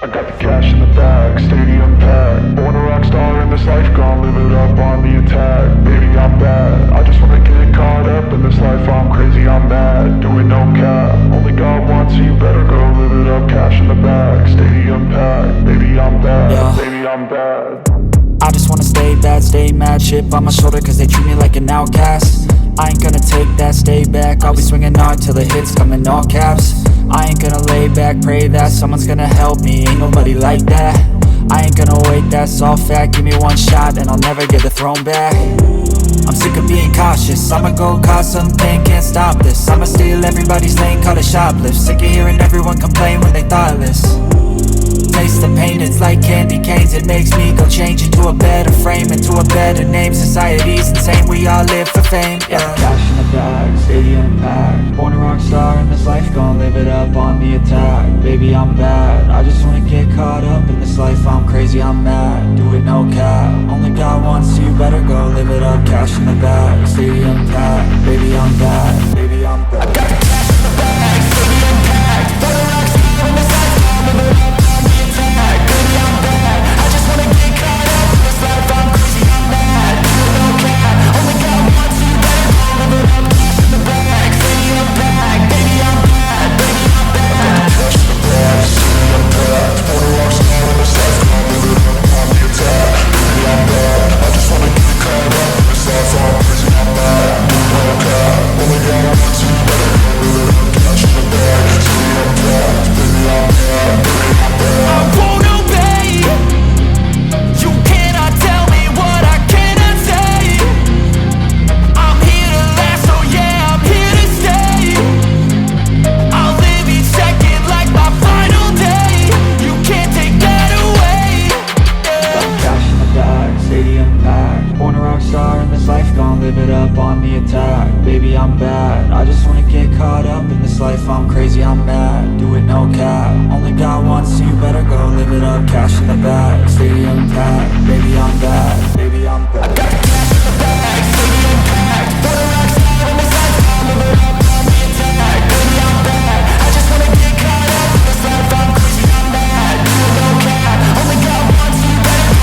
I got the cash in the bag, stadium packed. Born a rock star in this life, gon' live it up on the attack. Baby, I'm bad, I just wanna get caught up in this life. I'm crazy, I'm mad, doing no cap. Only God wants you, better go live it up. Cash in the bag, stadium packed. Baby, I'm bad, yeah. Baby, I'm bad. I just wanna stay bad, stay mad. Chip on my shoulder cause they treat me like an outcast. I ain't gonna take that, stay back. I'll be swinging hard till the hits come in all caps. I ain't gonna lay back, pray that someone's gonna help me. Ain't nobody like that. I ain't gonna wait, that's all fact. Give me one shot and I'll never get the throne back. I'm sick of being cautious, I'ma go cause something, can't stop this. I'ma steal everybody's lane, call it shoplift. Sick of hearing everyone complain when they thoughtless. Taste the pain, it's like candy canes. It makes me go change into a better frame, into a better name. Society's insane, we all live for fame, yeah. Cash in the bag, stadium packed. Born a rock star in this life, gon' live it up on the attack. Baby, I'm bad, I just wanna get caught up in this life. I'm crazy, I'm mad, do it no cap. Only God wants you, better go live it up. Cash in the bag, stadium packed. Baby, I'm bad, baby, I'm bad. I got the cash in the bag, stadium packed. Born a rock star in this life, gon' live it up. I'm crazy, I'm mad, do it no cap. Only God wants you, better go live it up. Cash in the bag, stadium packed. Baby, I'm bad, baby, I'm bad. I got the cash in the bag, stadium packed. Born a rock star in this life, gon' live it up on the attack. Baby, I'm bad, I just wanna get caught up in this life. I'm crazy, I'm mad, do it no cap. Only God wants you, better go live it up. Cash in the bag, stadium packed. Baby, I'm bad, baby, I'm bad. I got the cash in the bag, stadium packed. Born a rock star in this life, gon' live it up on the attack. Baby, I'm bad, I just wanna get caught up in this life. I'm crazy, I'm mad, do it no cap. Only God wants you, better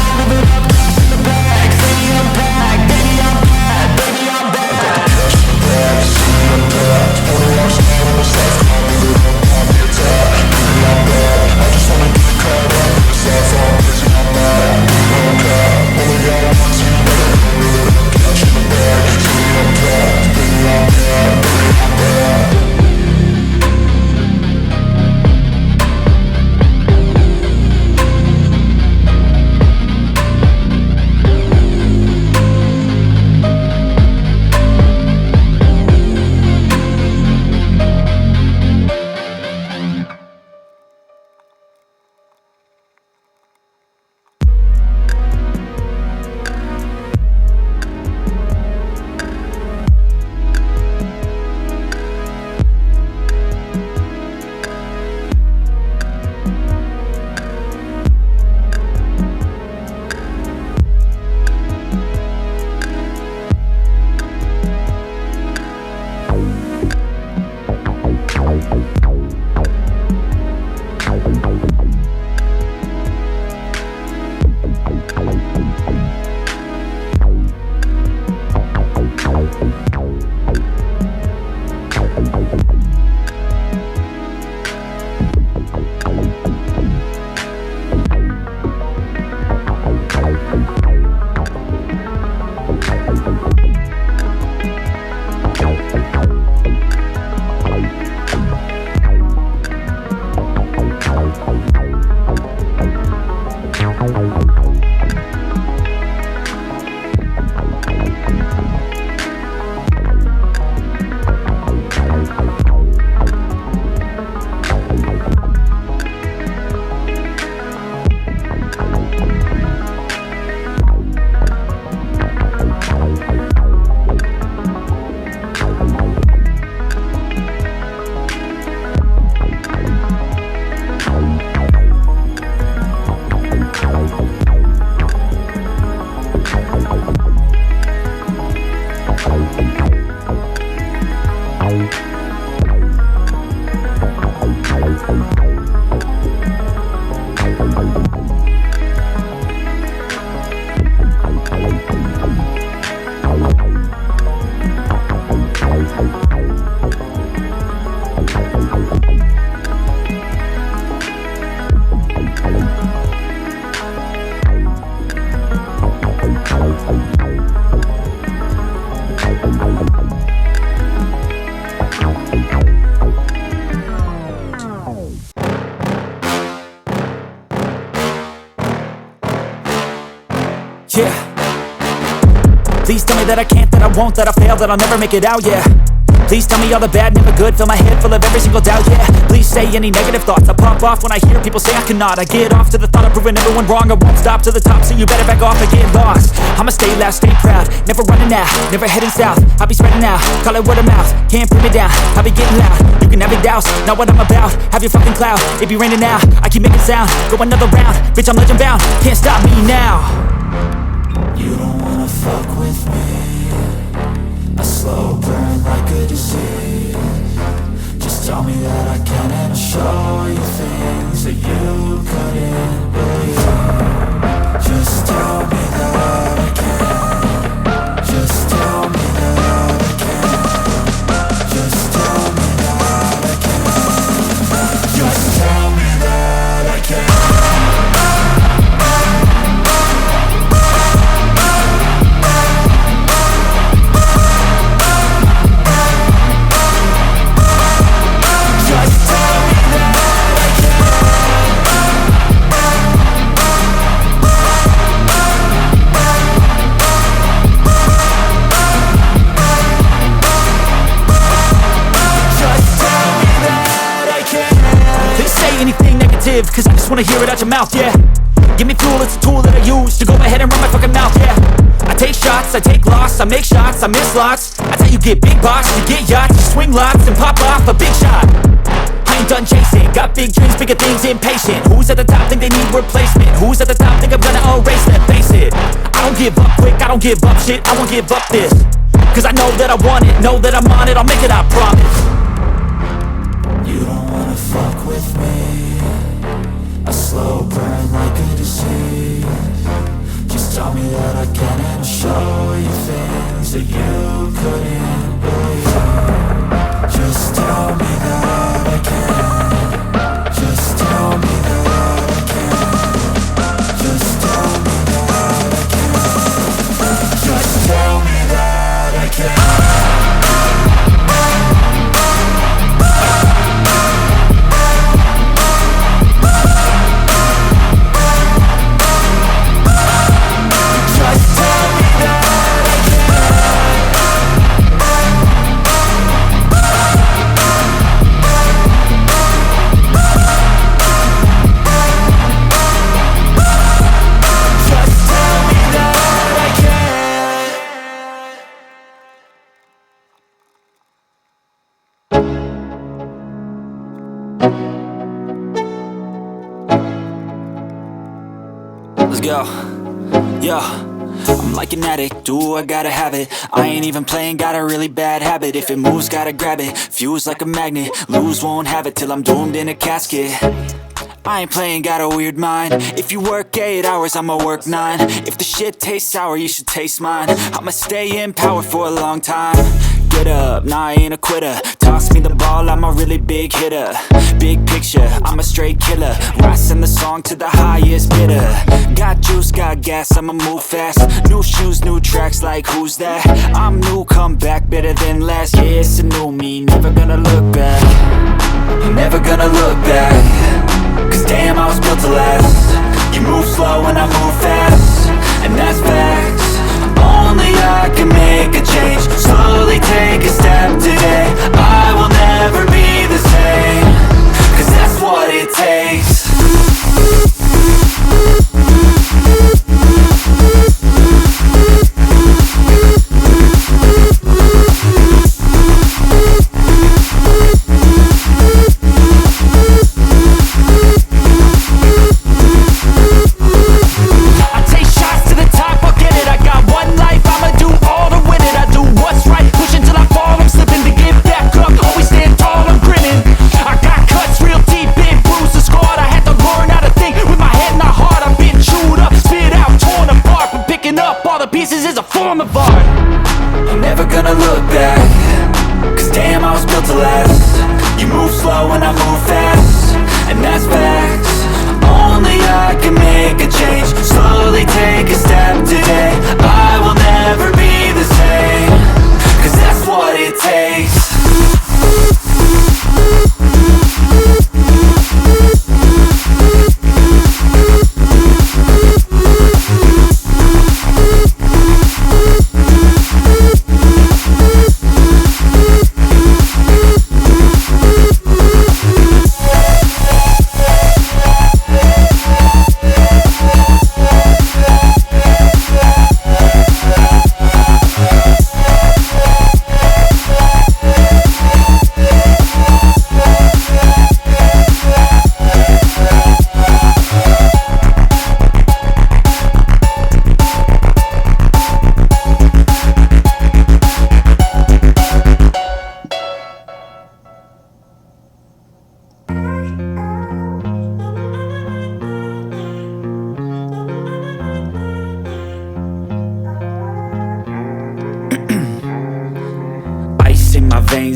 Yeah. Please tell me that I can't, that I won't, that I fail, that I'll never make it out, yeah. Please tell me all the bad, never good, fill my head full of every single doubt, yeah. Please say any negative thoughts, I pop off when I hear people say I cannot. I get off to the thought of proving everyone wrong, I won't stop to the top, so you better back off and get lost. I'ma stay loud, stay proud, never running out, never heading south. I'll be spreading out, call it word of mouth, can't put me down, I'll be getting loud. You can have your doubts, not what I'm about, have your fucking clout. It be raining now, I keep making sound, go another round, bitch I'm legend bound, can't stop me now. You don't wanna fuck with me, a slow burn like a disease. Just tell me that I can and I'll show you things that you couldn't believe. Just tell me that I can. Just tell me that I can. Just tell me that I can. Just tell me that I can. Cause I just wanna hear it out your mouth, yeah. Give me fuel, it's a tool that I use to go ahead and run my fucking mouth, yeah. I take shots, I take loss, I make shots, I miss lots. That's how you get big box, you get yachts, you swing lots and pop off a big shot. I ain't done chasing, got big dreams, bigger things, impatient. Who's at the top think they need replacement? Who's at the top think I'm gonna erase that? Face it, I don't give up quick, I don't give up shit, I won't give up this. Cause I know that I want it, know that I'm on it, I'll make it, I promise. You don't wanna fuck with me, a slow burn like a disease. Just tell me that I can and I'll show you things that you couldn't believe. Just tell me that I can. Just tell me that I can. Just tell me that I can. Just tell me that I can. Let's go. Yo, I'm like an addict, do I gotta have it. I ain't even playing, got a really bad habit. If it moves, gotta grab it, fuse like a magnet. Lose, won't have it till I'm doomed in a casket. I ain't playing, got a weird mind. If you work 8 hours, I'ma work 9. If the shit tastes sour, you should taste mine. I'ma stay in power for a long time. Get up, nah I ain't a quitter. Toss me the ball, I'm a really big hitter. Big picture, I'm a straight killer. Rising the song to the highest bidder. Got juice, got gas, I'ma move fast. New shoes, new tracks, like who's that? I'm new, come back, better than last. Yeah, it's a new me, never gonna look back. Never gonna look back. Cause damn, I was built to last. You move slow and I move fast, and that's facts. Only I can make a change. Slowly take a step today. I will never be the same. Cause that's what it takes. Push until I fall, I'm slipping to give back.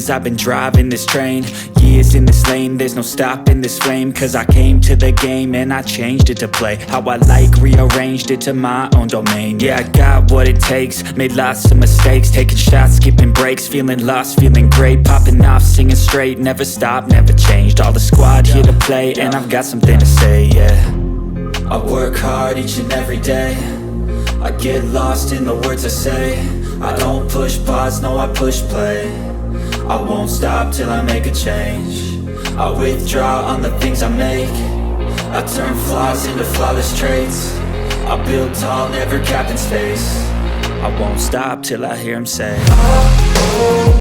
years I've been driving this train, years in this lane, there's no stopping this flame. Cause I came to the game and I changed it to play how I like, rearranged it to my own domain. Yeah, I got what it takes, made lots of mistakes, taking shots, skipping breaks, feeling lost, feeling great, popping off, singing straight, never stopped, never changed. All the squad here to play, and I've got something to say, yeah. I work hard each and every day, I get lost in the words I say. I don't push pause, no I push play. I won't stop till I make a change. I withdraw on the things I make. I turn flaws into flawless traits. I build tall, never capped in space. I won't stop till I hear him say, oh, oh.